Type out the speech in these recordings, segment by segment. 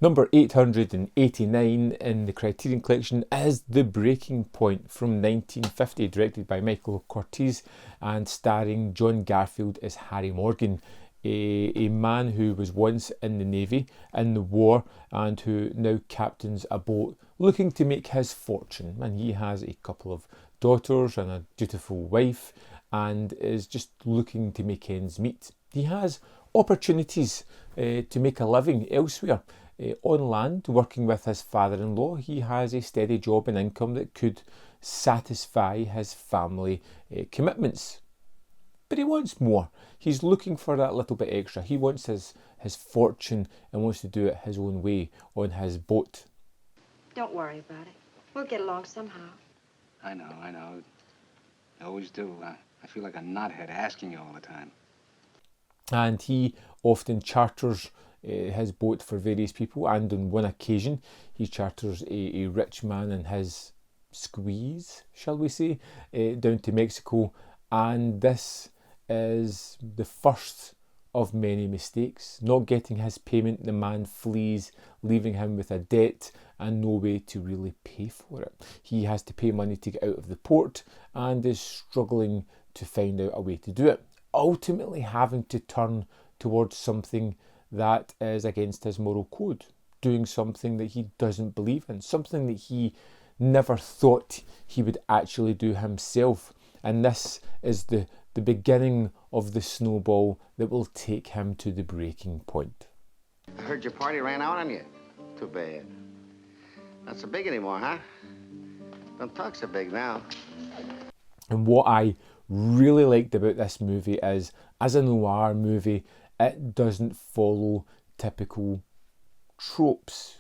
Number 889 in the Criterion collection is The Breaking Point from 1950, directed by Michael Curtiz and starring John Garfield as Harry Morgan, a man who was once in the Navy in the war and who now captains a boat looking to make his fortune. And he has a couple of daughters and a dutiful wife and is just looking to make ends meet. He has opportunities to make a living elsewhere. On land, working with his father-in-law, he has a steady job and income that could satisfy his family commitments. But he wants more. He's looking for that little bit extra. He wants his fortune and wants to do it his own way on his boat. Don't worry about it. We'll get along somehow. I know. I always do. I feel like a knothead asking you all the time. And he often charters his boat for various people, and on one occasion he charters a rich man and his squeeze, shall we say, down to Mexico, and this is the first of many mistakes. Not getting his payment, the man flees, leaving him with a debt and no way to really pay for it. He has to pay money to get out of the port and is struggling to find out a way to do it, ultimately having to turn towards something that is against his moral code, doing something that he doesn't believe in, something that he never thought he would actually do himself. And this is the beginning of the snowball that will take him to the breaking point. I heard your party ran out on you. Too bad. Not so big anymore, huh? Don't talk so big now. And what I really liked about this movie is, as a noir movie, it doesn't follow typical tropes,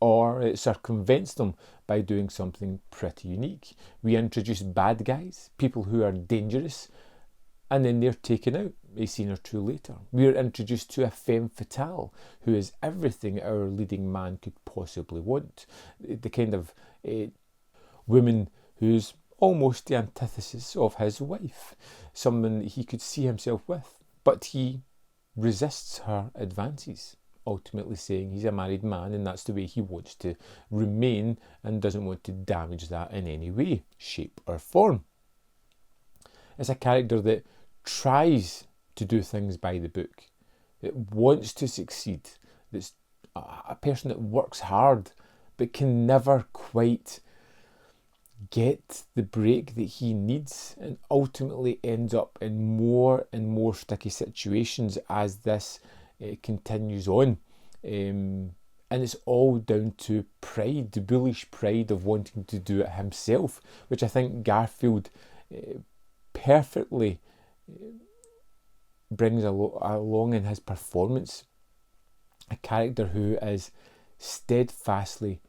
or it circumvents them by doing something pretty unique. We introduce bad guys, people who are dangerous, and then they're taken out a scene or two later. We are introduced to a femme fatale who is everything our leading man could possibly want. The kind of woman who's almost the antithesis of his wife, someone that he could see himself with, but he resists her advances, ultimately saying he's a married man and that's the way he wants to remain and doesn't want to damage that in any way, shape or form. It's a character that tries to do things by the book, that wants to succeed, that's a person that works hard but can never quite get the break that he needs, and ultimately ends up in more and more sticky situations as this continues on. And it's all down to pride, the bullish pride of wanting to do it himself, which I think Garfield perfectly brings along in his performance. A character who is steadfastly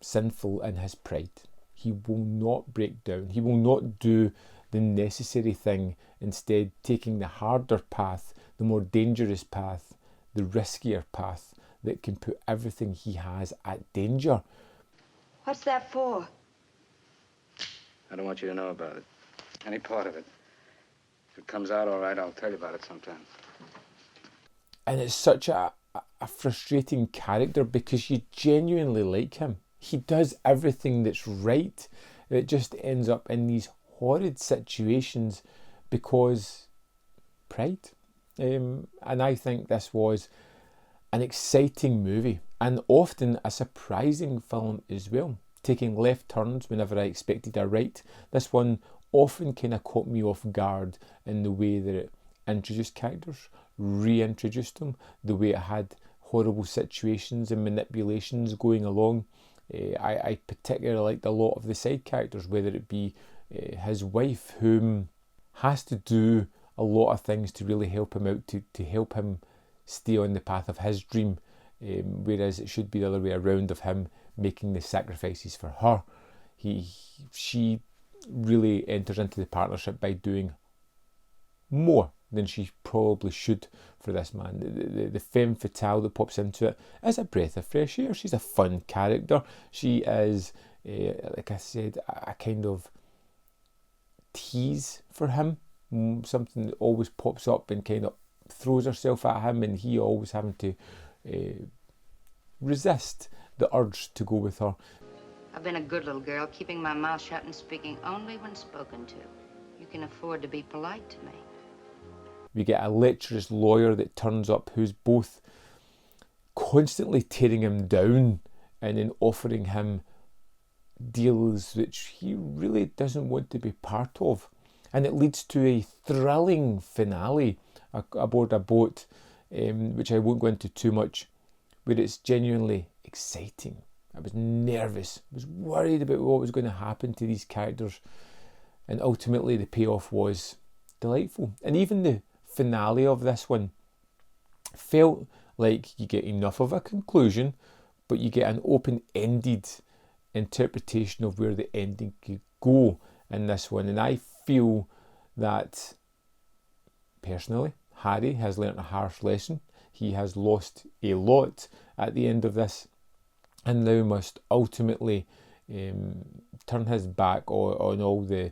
sinful in his pride. He will not break down. He will not do the necessary thing, instead taking the harder path, the more dangerous path, the riskier path that can put everything he has at danger. What's that for? I don't want you to know about it. Any part of it. If it comes out all right, I'll tell you about it sometime. And it's such a frustrating character because you genuinely like him. He does everything that's right. It just ends up in these horrid situations because pride. And I think this was an exciting movie and often a surprising film as well, taking left turns whenever I expected a right. This one often kind of caught me off guard in the way that it introduced characters, reintroduced them, the way it had horrible situations and manipulations going along. I particularly liked a lot of the side characters, whether it be his wife, whom has to do a lot of things to really help him out, to help him stay on the path of his dream, whereas it should be the other way around, of him making the sacrifices for her. She really enters into the partnership by doing more than she probably should for this man. The femme fatale that pops into it is a breath of fresh air. She's a fun character. She is, like I said, a kind of tease for him, something that always pops up and kind of throws herself at him, and he always having to resist the urge to go with her. I've been a good little girl, keeping my mouth shut and speaking only when spoken to. You can afford to be polite to me. We get a lecherous lawyer that turns up who's both constantly tearing him down and then offering him deals which he really doesn't want to be part of. And it leads to a thrilling finale aboard a boat, which I won't go into too much, where it's genuinely exciting. I was nervous, I was worried about what was going to happen to these characters, and ultimately the payoff was delightful. And even the finale of this one felt like you get enough of a conclusion, but you get an open-ended interpretation of where the ending could go in this one. And I feel that, personally, Harry has learnt a harsh lesson. He has lost a lot at the end of this, and now must ultimately turn his back on all the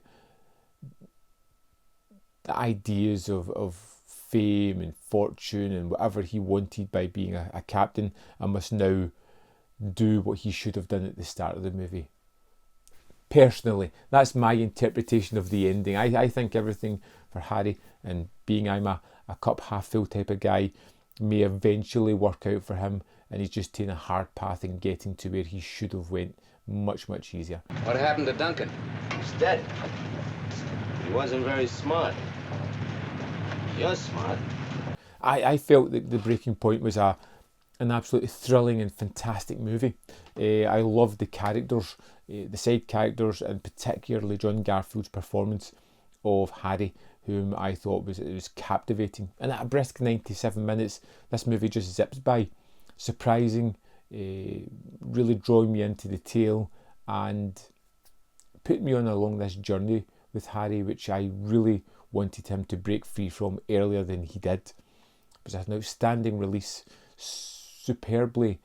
ideas of fame and fortune and whatever he wanted by being a captain, and must now do what he should have done at the start of the movie. Personally, that's my interpretation of the ending. I think everything for Harry, and being I'm a cup half full type of guy, may eventually work out for him, and he's just taking a hard path in getting to where he should have went much easier. What happened to Duncan? He's dead. He wasn't very smart. You're smart. I felt that The Breaking Point was an absolutely thrilling and fantastic movie. I loved the characters, the side characters, and particularly John Garfield's performance of Harry, whom I thought was captivating. And at a brisk 97 minutes, this movie just zips by. Surprising, really drawing me into the tale and put me on along this journey with Harry, which I really wanted him to break free from earlier than he did. It was an outstanding release, superbly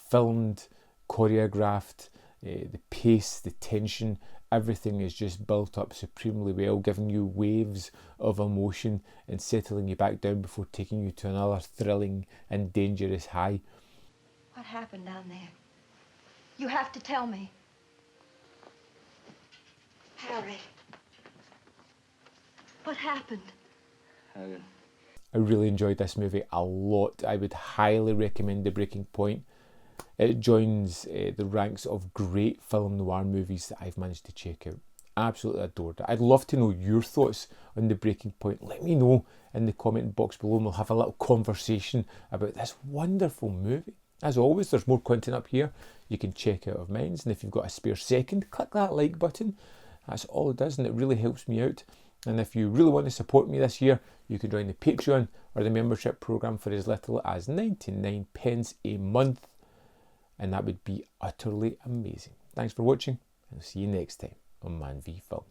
filmed, choreographed, the pace, the tension, everything is just built up supremely well, giving you waves of emotion and settling you back down before taking you to another thrilling and dangerous high. What happened down there? You have to tell me. Harry. What happened? I really enjoyed this movie a lot. I would highly recommend The Breaking Point. It joins the ranks of great film noir movies that I've managed to check out. Absolutely adored it. I'd love to know your thoughts on The Breaking Point. Let me know in the comment box below, and we'll have a little conversation about this wonderful movie. As always, there's more content up here you can check out of mine, and if you've got a spare second, click that like button. That's all it does, and it really helps me out. And if you really want to support me this year, you can join the Patreon or the membership programme for as little as 99 pence a month, and that would be utterly amazing. Thanks for watching, and I'll see you next time on Man v Film.